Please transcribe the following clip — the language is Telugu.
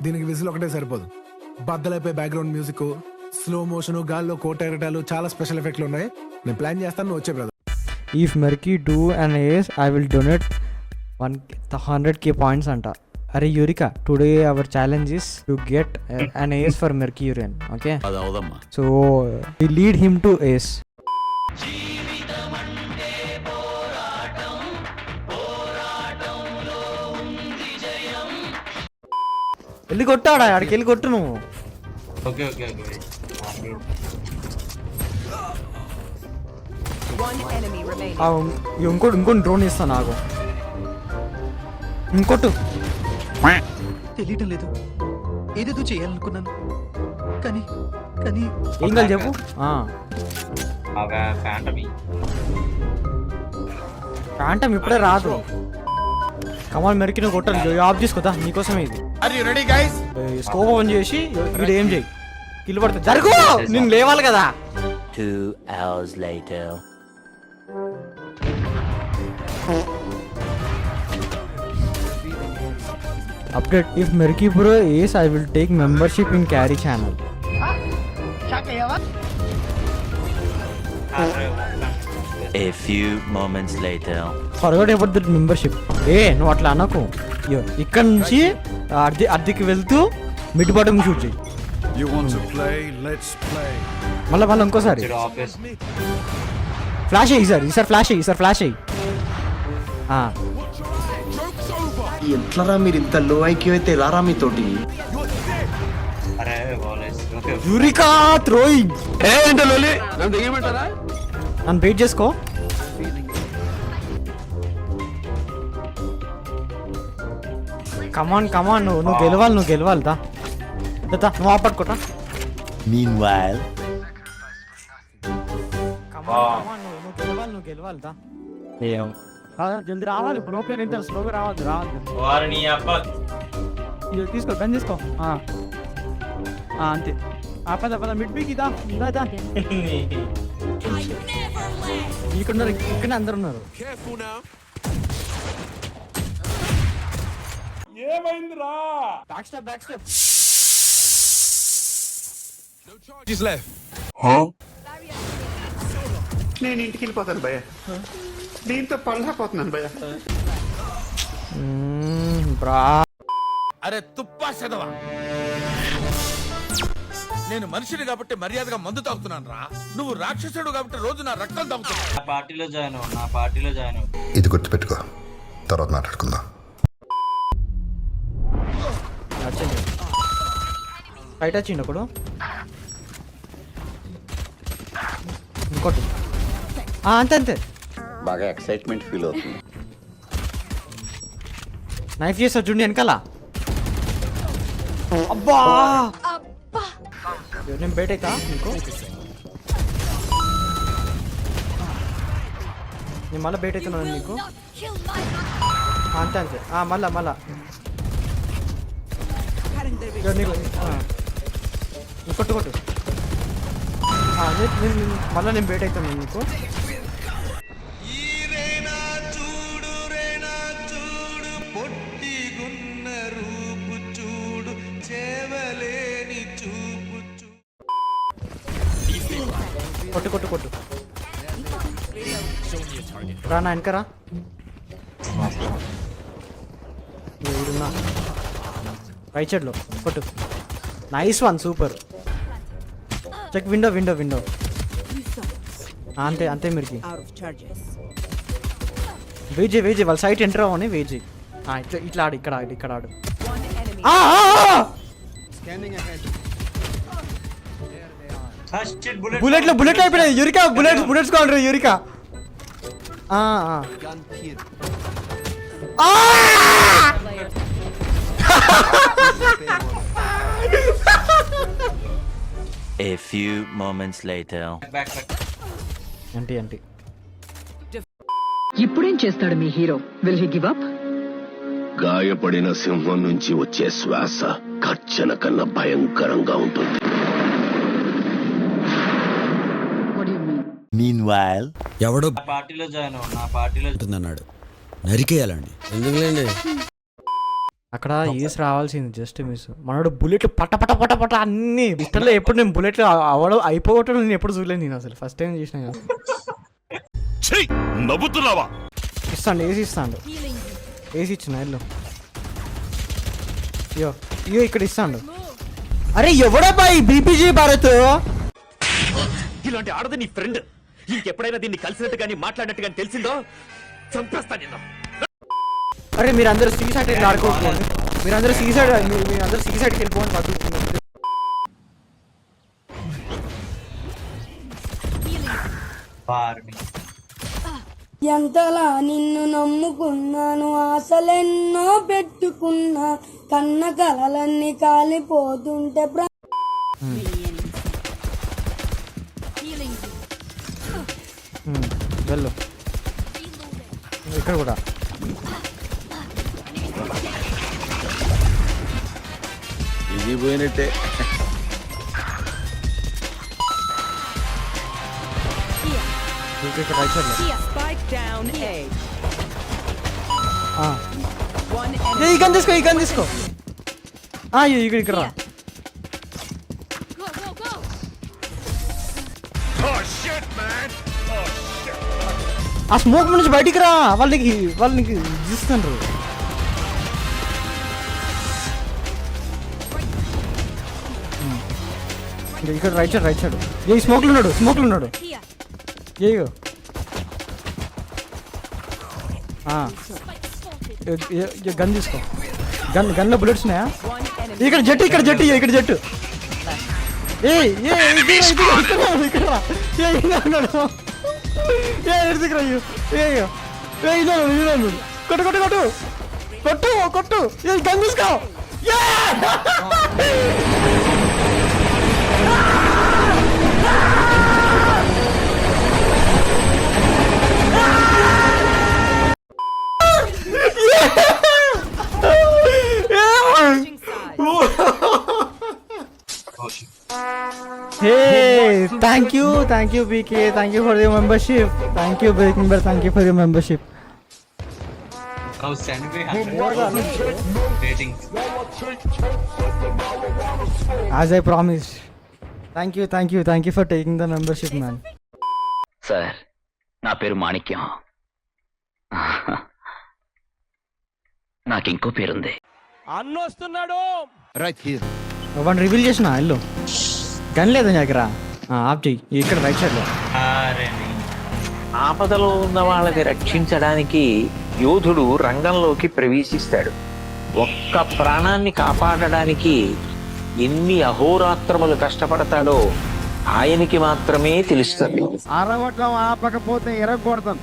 దీనికి విజిల్ ఒకటే సరిపోదు. బద్దలైపోయి బ్యాక్గ్రౌండ్ మ్యూజిక్, స్లో మోషన్, గాల్లో కోట ఎగటాలు, చాలా స్పెషల్ ఎఫెక్ట్లు ఉన్నాయి. నేను ప్లాన్ చేస్తాను, నువ్వు వచ్చే brother. If Merky do an ace, I will donate 100k points anta. Are Eureka, today our challenge is to get an ace for Mercurian. Okay? So we lead him to ace. వెళ్ళి కొట్టాడా, ఆడికి వెళ్ళి కొట్టు నువ్వు. Okay okay okay. ఇంకోటి డ్రోన్ ఇస్తాను నాకు. ఇంకోటి తెలియటం లేదు, ఏదేదో చేయాలనుకున్నాను కానీ కానీ ఏం కాదు చెప్పు. ఫ్యాంటమ్ ఇప్పుడే రాదు. కమాల్ మెరికి నువ్వు కొట్టాలి, ఆఫ్ తీసుకోదా, నీకోసమే ఇది. స్కోప్ ఓపెన్ చేసి వీడు ఏం చేయి, కిల్లు పడుతుంది. జరుగు, నేను లేవాలి కదా. 2 hours later. Update: if Merky Bro Ace, I will take membership in Carry channel. A few moments later. Forgot about that membership. నువ్వు అట్లా అనకు. ఇక్కడ నుంచి అద్దెకి వెళ్తూ మిడ్ బాటమ్ షూట్ చేయి. మళ్ళీ ఇంకోసారి ఫ్లాష్ అయ్యి, ఈసారి ఫ్లాష్ అయ్యి. ఎట్లరా మీరు ఇంత లో ఐక్యూ అయితే ఎలారా మీతోటి? యూరికా థ్రోయింగ్. నన్ను వెయిట్ చేసుకో. కమాన్ నువ్వు గెలవాలి దా. నువ్వు ఆపట్టుకోట. Meanwhile. నువ్వు గెలవాలి దా. జల్దీ రావాలి, ఇప్పుడు ఓపెన్ ఇంత స్లోగా రావద్దు. తీసుకో, గన్ తీసుకో. అంతే. పద మిడ్ బీకి దా. ఇక్కడ అందరు ఉన్నారు. ఏమైందిరా? Back step. నేను ఇంటికి వెళ్ళిపోతాను భయ్య, దీంతో పళ్ళపోతున్నాను భయ్య. అరే తుప్పా చదవా, నేను మనిషిని కాబట్టి మర్యాదగా మందు తాగుతున్నాను రా. నువ్వు రాక్షసుడు కాబట్టి రోజు నా రక్తం తాగుతున్నా. నా పార్టీలో జాయిన్ అవ్వు. ఇది గుర్తుపెట్టుకో, తర్వాత మాట్లాడుకుందాం. బయట వచ్చిండు ఒకడు. ఇంకోటి. అంతే. బాగా ఎక్సైట్మెంట్ ఫీల్ అవుతుంది. నైఫ్ చేస్తా చూడండి వెనకాల. అబ్బా, నేను బయట అవుతా నీకు. నేను మళ్ళీ బయట అవుతున్నాను నీకు. అంతే. మళ్ళా కొట్టు. మళ్ళీ నేను బయట అవుతాను నీకు. కొట్టు. రా నా వెనకరా. రైట్ సైడ్ లో కొట్టు. Nice one, super. Check window. అంతే మిర్కి. వెయిట్ చేయి, వాళ్ళ సైట్ ఎంటర్ అవ్వని వెయిట్ చేయి. ఇట్లా ఆడు, ఇక్కడ ఆడు. బుల్లెట్లు అయిపోయినాయి. యూరికా బుల్లెట్స్ కావాలి. యూరికా A few moments later. ఏంటి ఇప్పుడేం చేస్తాడు మీ hero? Will he give up? గాయపడిన సింహం నుంచి వచ్చే శ్వాస కర్చన కన్నా భయంకరంగా ఉంటుంది. Meanwhile. ఎవడో పార్టీలో జాయిన్ అవ్వు. నా పార్టీలో అన్నాడు, నరికేయాలండి. ఎందుకులేండి. అక్కడ ఏస్ రావాల్సింది జస్ట్ మిస్. మనోడు బుల్లెట్లు పట పట పట పట అన్ని పిస్టల్లో ఎప్పుడు నేను బుల్లెట్లు అవడం అయిపోవటం నేను ఎప్పుడు చూడలేదు. నేను అసలు ఫస్ట్ టైం చూసిన. నవ్వుతున్నావా? ఇస్తాండు ఏసీ ఇస్తాండు. ఏసీ ఇచ్చిన ఇల్లు ఇయో ఇక్కడ ఇస్తాండు. అరే ఎవడబ్బా ఈ బీపీజీ భారత్? ఇలాంటి ఆడది నీ ఫ్రెండ్. ఇంకెప్పుడైనా దీన్ని కలిసినట్టు కానీ మాట్లాడినట్టు కానీ తెలిసిందో చంపేస్తా నిన్ను. అరే మీరందరూ సీ సైడ్ ఆడుకోండి. మీరందరూ సీ సైడ్కి వెళ్ళిపోండి. పడుతుంది ఎంతలా నిన్ను నమ్ముకున్నాను, ఆశలెన్నో పెట్టుకున్నా, కన్న కలలన్నీ కాలిపోతుంటే వెళ్ళు. ఇక్కడ కూడా ఇది పోయినట్టే. ఇక్కడ రైట్ సైడ్ ఈ గన్ తీసుకో. ఈ గన్ తీసుకో. ఇక్కడ రా. ఆ స్మోక్ నుంచి బయటికి రా. వాళ్ళకి ఇస్తున్నారు. ఇక్కడ రైట్ సైడ్ ఏ స్మోక్లు ఉన్నాడు. ఏయో గన్ తీసుకో. గన్లో బుల్లెట్స్ ఉన్నాయా? ఇక్కడ జట్టు ఇక్కడ జట్టు కొట్టు గన్ తీసుకో. Hey, thank you BK, thank you for your membership. Thank you Breaking Bad, thank you for your membership. Now send me 100 ratings. As I promised. Thank you for taking the membership, man. Sir, నా పేరు మాణిక్యం. నాకు ఇంకో పేరుంది. వన్ రివీల్ చేసిన ఇల్లు గన్ లేదు దగ్గర. ఆఫ్ చెయ్యి. ఇక్కడ రైట్ సైడ్ లో. ఆపదలో ఉన్న వాళ్ళని రక్షించడానికి యోధుడు రంగంలోకి ప్రవేశిస్తాడు. ఒక్క ప్రాణాన్ని కాపాడడానికి ఎన్ని అహోరాత్రములు కష్టపడతాడో ఆయనకి మాత్రమే తెలుస్తుంది. అరవటం ఆపకపోతే ఎరగొడతాను.